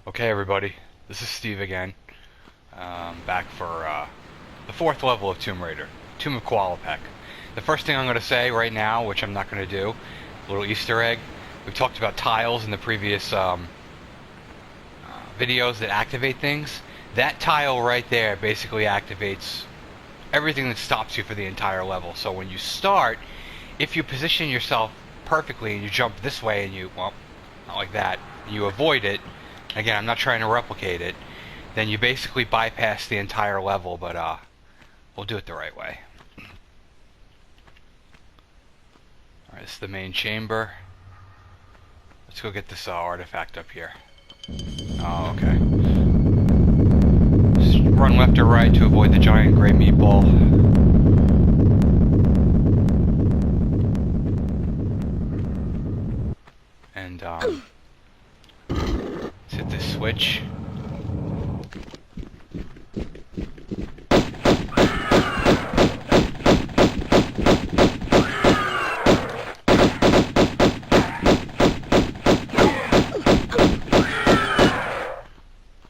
Okay, everybody, this is Steve again. Back for the fourth level of Tomb Raider, Tomb of Qualopec. The first thing I'm going to say right now, which I'm not going to do, a little Easter egg. We talked about tiles in the previous videos that activate things. That tile right there basically activates everything that stops you for the entire level. So when you start, if you position yourself perfectly and you jump this way and you, well, not like that, and you avoid it, again, I'm not trying to replicate it, then you basically bypass the entire level, but we'll do it the right way. Alright, this is the main chamber. Let's go get this artifact up here. Oh, okay. Just run left or right to avoid the giant gray meatball. And, let's hit this switch.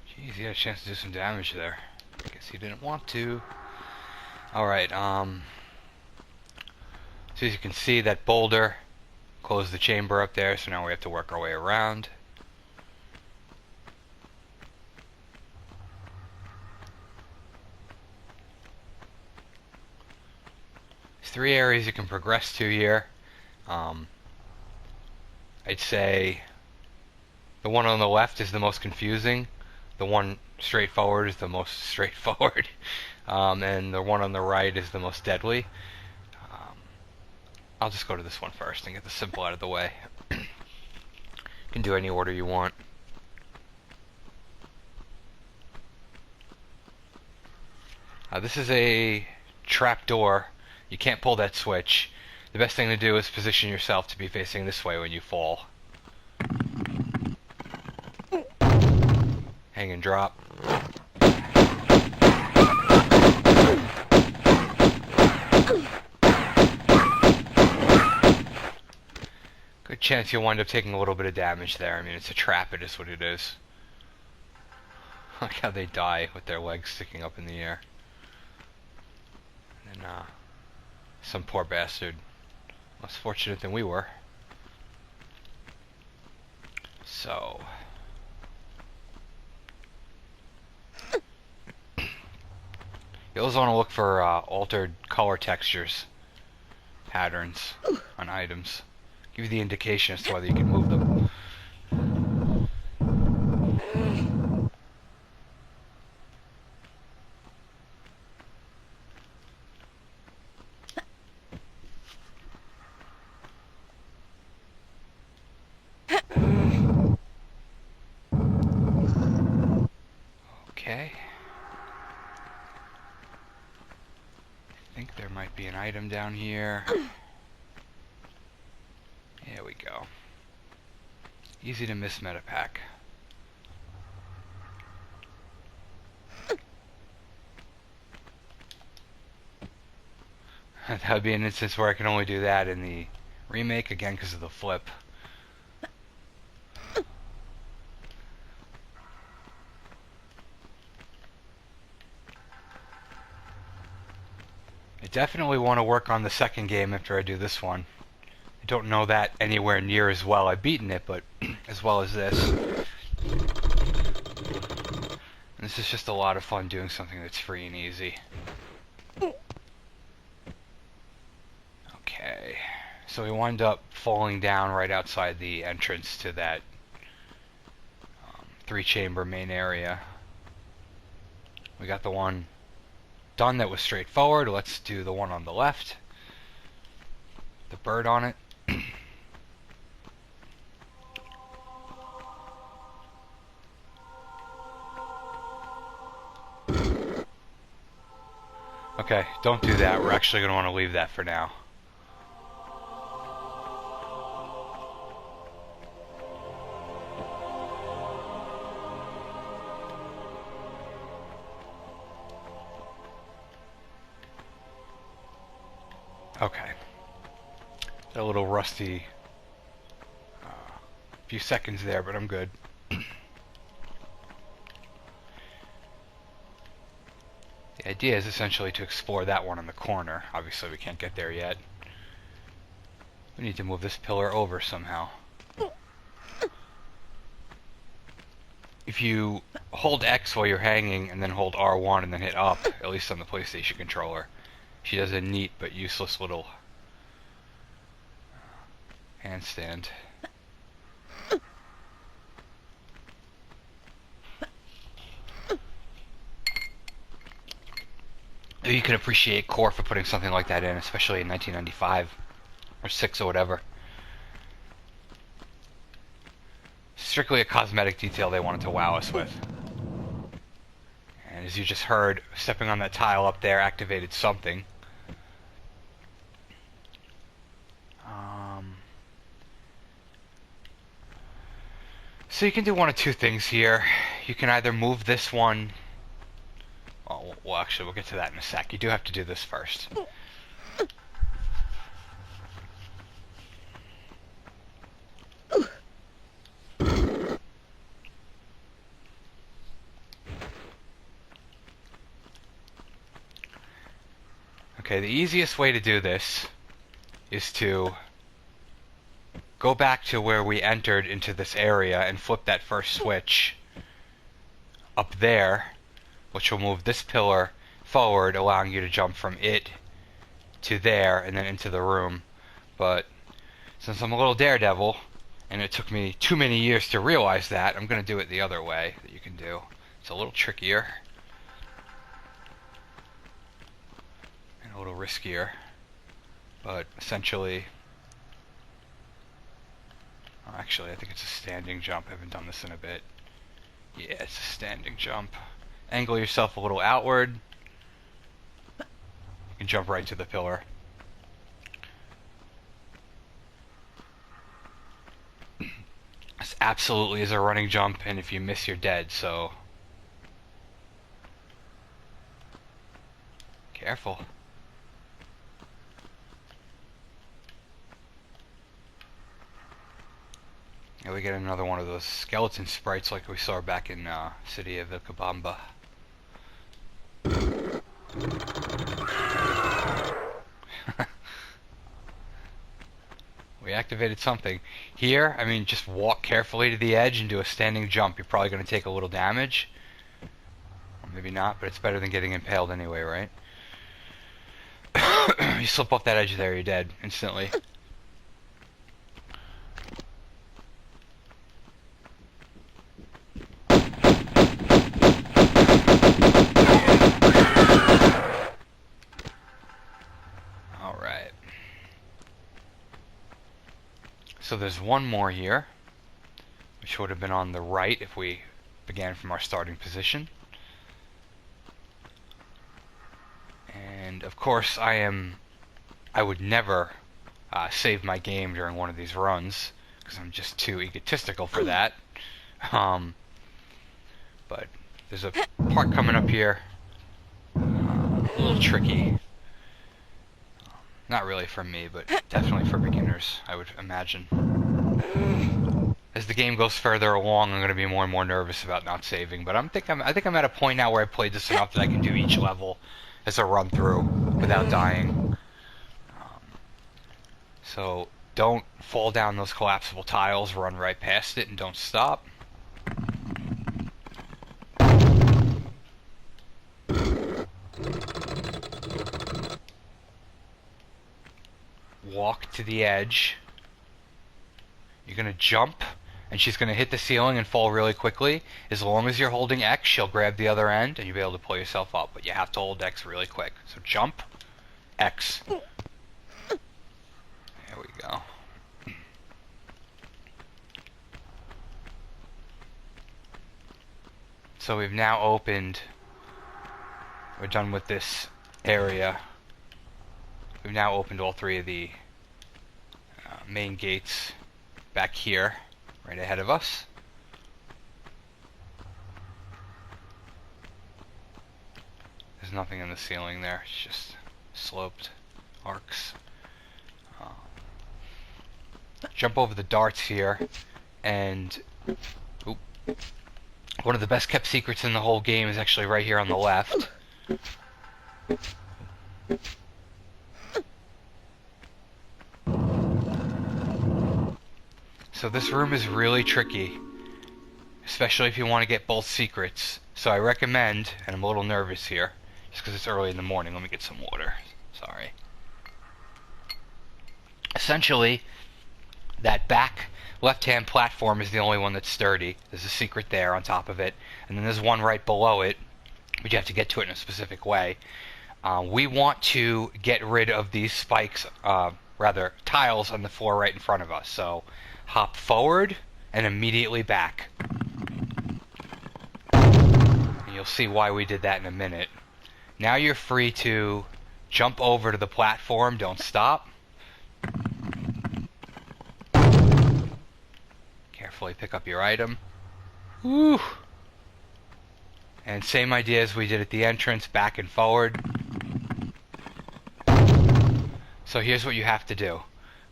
Jeez, he had a chance to do some damage there. I guess he didn't want to. Alright, so as you can see, that boulder closed the chamber up there, so now we have to work our way around. There's 3 areas you can progress to here. I'd say the one on the left is the most confusing. The one straight forward is the most straightforward. And the one on the right is the most deadly. I'll just go to this one first and get the simple out of the way. You can do any order you want. This is a trap door. You can't pull that switch. The best thing to do is position yourself to be facing this way when you fall. Hang and drop. Good chance you'll wind up taking a little bit of damage there. I mean, it's a trap, it is what it is. Look how they die with their legs sticking up in the air. And some poor bastard, less fortunate than we were. So you always want to look for altered color textures, patterns on items. Give you the indication as to whether you can move them. Okay. I think there might be an item down here. There we go. Easy to miss metapack. That would be an instance where I can only do that in the remake, again because of the flip. I definitely want to work on the second game after I do this one. I don't know that anywhere near as well. I've beaten it, but as well as this. And this is just a lot of fun doing something that's free and easy. Okay, so we wind up falling down right outside the entrance to that 3-chamber main area. We got the one done that was straightforward. Let's do the one on the left. The bird on it. Okay, don't do that. We're actually going to want to leave that for now. Okay. A little rusty few seconds there, but I'm good. The idea is essentially to explore that one in the corner. Obviously we can't get there yet. We need to move this pillar over somehow. If you hold X while you're hanging and then hold R1 and then hit up, at least on the PlayStation controller, she does a neat but useless little handstand. You can appreciate Core for putting something like that in, especially in 1995 or 6 or whatever. Strictly a cosmetic detail they wanted to wow us with. And as you just heard, stepping on that tile up there activated something. So you can do one of two things here. You can either move this one. Well, actually, we'll get to that in a sec. You do have to do this first. Okay, the easiest way to do this is to go back to where we entered into this area and flip that first switch up there, which will move this pillar forward, allowing you to jump from it to there and then into the room. But since I'm a little daredevil, and it took me too many years to realize that, I'm going to do it the other way that you can do. It's a little trickier. And a little riskier. But essentially... Actually, I think it's a standing jump. I haven't done this in a bit. Yeah, it's a standing jump. Angle yourself a little outward. You can jump right to the pillar. This absolutely is a running jump, and if you miss, you're dead, so... Careful. Yeah, we get another one of those skeleton sprites like we saw back in City of Vilcabamba. We activated something. Here, I mean, just walk carefully to the edge and do a standing jump. You're probably going to take a little damage. Or maybe not, but it's better than getting impaled anyway, right? You slip off that edge there, you're dead instantly. So there's one more here, which would have been on the right if we began from our starting position. And of course I would never save my game during one of these runs, because I'm just too egotistical for that. But there's a part coming up here, a little tricky. Not really for me, but definitely for beginners, I would imagine. As the game goes further along, I'm going to be more and more nervous about not saving. But I think I'm at a point now where I played this enough that I can do each level as a run through without dying. So don't fall down those collapsible tiles. Run right past it and don't stop. Walk to the edge. You're going to jump, and she's going to hit the ceiling and fall really quickly. As long as you're holding X, she'll grab the other end, and you'll be able to pull yourself up. But you have to hold X really quick. So jump, X. There we go. So we've now opened... We're done with this area. We've now opened all three of the main gates back here, right ahead of us. There's nothing in the ceiling there, it's just sloped arcs. Jump over the darts here, and one of the best kept secrets in the whole game is actually right here on the left. So this room is really tricky, especially if you want to get both secrets. So I recommend, and I'm a little nervous here, just because it's early in the morning. Let me get some water. Sorry. Essentially, that back left-hand platform is the only one that's sturdy. There's a secret there on top of it, and then there's one right below it, but you have to get to it in a specific way. We want to get rid of these spikes, rather, tiles on the floor right in front of us. So, hop forward and immediately back. And you'll see why we did that in a minute. Now you're free to jump over to the platform. Don't stop. Carefully pick up your item. Woo! And same idea as we did at the entrance, back and forward. So here's what you have to do.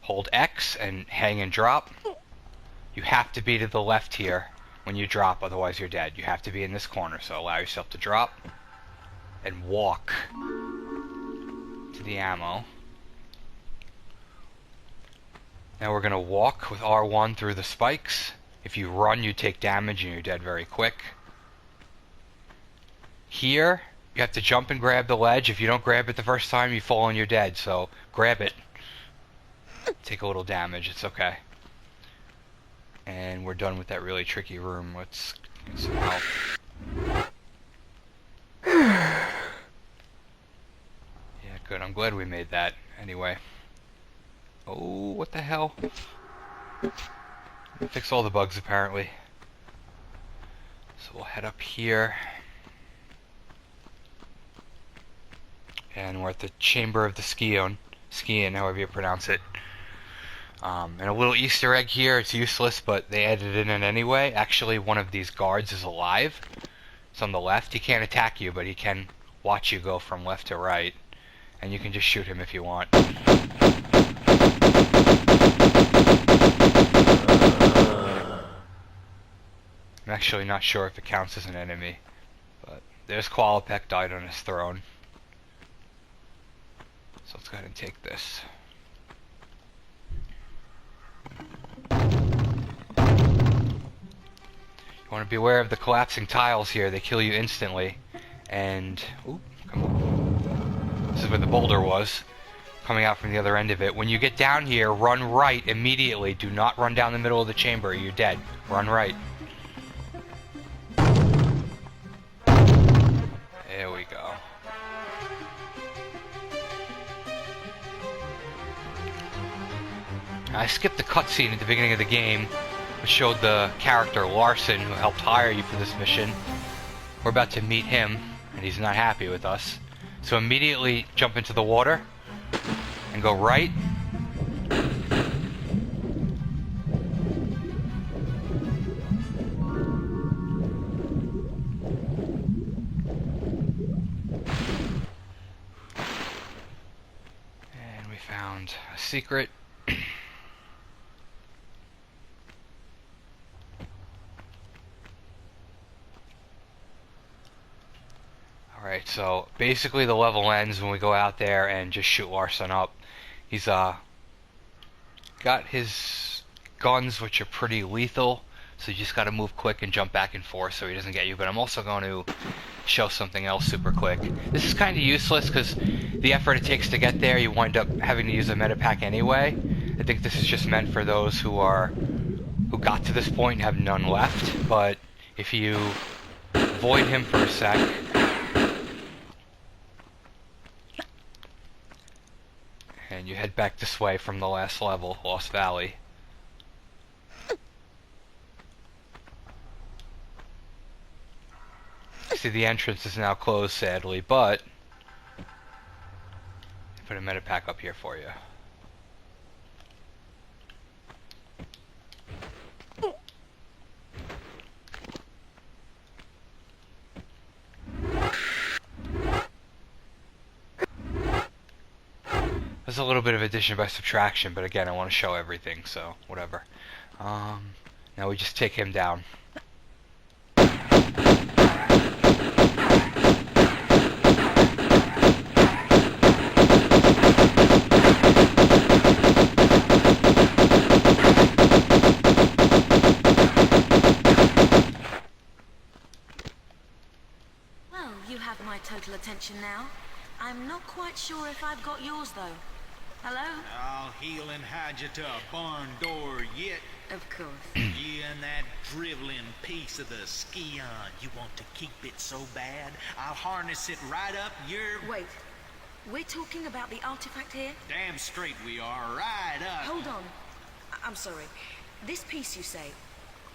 Hold X and hang and drop. You have to be to the left here when you drop, otherwise you're dead. You have to be in this corner, so allow yourself to drop and walk to the ammo. Now we're going to walk with R1 through the spikes. If you run, you take damage and you're dead very quick. Here, you have to jump and grab the ledge. If you don't grab it the first time, you fall and you're dead, so grab it. Take a little damage, it's okay. And we're done with that really tricky room. Let's get some help. Yeah, good. I'm glad we made that. Anyway. Oh, what the hell? Fix all the bugs, apparently. So we'll head up here. And we're at the Chamber of the Scion, however you pronounce it. And a little Easter egg here. It's useless, but they added it in anyway. Actually, one of these guards is alive. It's on the left. He can't attack you, but he can watch you go from left to right. And you can just shoot him if you want. I'm actually not sure if it counts as an enemy. But there's Qualopec, died on his throne. So let's go ahead and take this. You want to be aware of the collapsing tiles here. They kill you instantly. And, ooh, come on. This is where the boulder was, coming out from the other end of it. When you get down here, run right immediately. Do not run down the middle of the chamber. You're dead. Run right. There we go. I skipped the cutscene at the beginning of the game, which showed the character Larson, who helped hire you for this mission. We're about to meet him, and he's not happy with us. So immediately jump into the water, and go right. And we found a secret. Alright, so basically the level ends when we go out there and just shoot Larson up. He's got his guns, which are pretty lethal, so you just gotta move quick and jump back and forth so he doesn't get you. But I'm also going to show something else super quick. This is kind of useless because the effort it takes to get there, you wind up having to use a metapack anyway. I think this is just meant for those who got to this point and have none left. But if you avoid him for a sec, and you head back this way from the last level, Lost Valley. See, the entrance is now closed, sadly, but I put a metapack up here for you. There's a little bit of addition by subtraction, but again, I want to show everything, so whatever. Now we just take him down. my total attention now. I'm not quite sure if I've got yours, though. Hello? I'll heal and hide you to a barn door yet. Of course. You and that driveling piece of the Scion. You want to keep it so bad, I'll harness it right up your... Wait. We're talking about the artifact here? Damn straight we are. Right up. Hold on. I'm sorry. This piece, you say.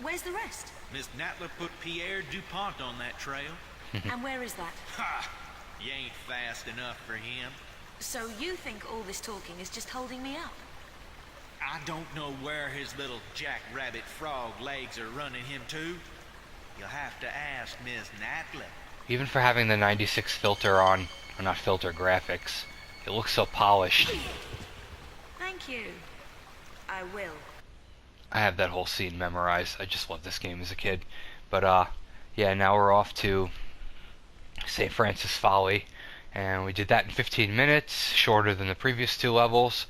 Where's the rest? Miss Natler put Pierre DuPont on that trail. And where is that? Ha! You ain't fast enough for him. So you think all this talking is just holding me up? I don't know where his little jackrabbit frog legs are running him to. You'll have to ask Miss Natler. Even for having the 96 filter on, or not filter, graphics, it looks so polished. Thank you. I will. I have that whole scene memorized. I just loved this game as a kid. But, yeah, now we're off to St. Francis Folly. And we did that in 15 minutes, shorter than the previous two levels.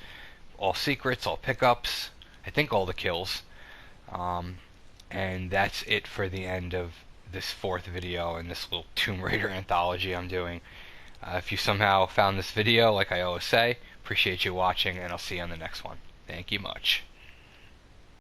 All secrets, all pickups, I think all the kills. And that's it for the end of this fourth video in this little Tomb Raider anthology I'm doing. If you somehow found this video, like I always say, appreciate you watching, and I'll see you on the next one. Thank you much.